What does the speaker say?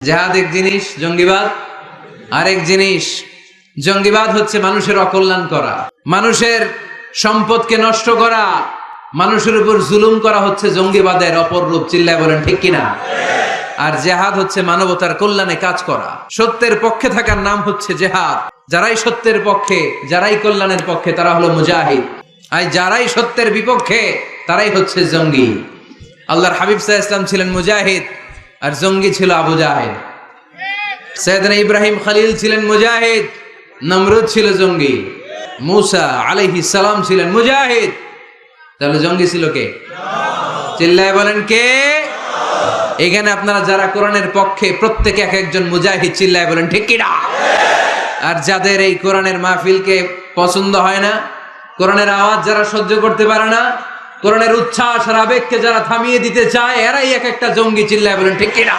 জিহাদ এক জিনিস, জঙ্গিবাদ আরেক জিনিস। জঙ্গিবাদ হচ্ছে মানুষের অকল্যাণ করা, মানুষের সম্পদকে নষ্ট করা, মানুষের উপর জুলুম করা হচ্ছে জঙ্গিবাদের অপর রূপ। চিল্লায় বলেন ঠিক কিনা? আর জিহাদ হচ্ছে মানবতার কল্যাণে কাজ করা। সত্যের পক্ষে থাকার নাম হচ্ছে জিহাদ। যারাই সত্যের পক্ষে, যারাই কল্যাণের পক্ষে, তারা হলো মুজাহিদ। আর যারাই সত্যের বিপক্ষে, তারাই হচ্ছে জঙ্গি। আল্লাহর হাবিব সাল্লাল্লাহু আলাইহি ওয়াসাল্লাম ছিলেন মুজাহিদ, আর জঙ্গি ছিল আবু জাহেল। সাইয়েদনা ইব্রাহিম খলিল ছিলেন মুজাহিদ, নমরুদ ছিল জঙ্গি। মুসা আলাইহিস সালাম ছিলেন মুজাহিদ, তাহলে জঙ্গি ছিল কে? চিল্লায় বলেন কে? এখানে আপনারা যারা কোরআনের পক্ষে, প্রত্যেকে এক একজন মুজাহিদ। চিল্লায় বলেন ঠিক কিনা? আর যাদের এই কোরআনের মাহফিলকে পছন্দ হয় না, কোরআনের আওয়াজ যারা সহ্য করতে পারে না, কোরআনের উচ্ছ্বাস আর আবেগকে যারা থামিয়ে দিতে চায়, এরাই এক একটা জঙ্গি। চিল্লায় বলেন ঠিক কিনা?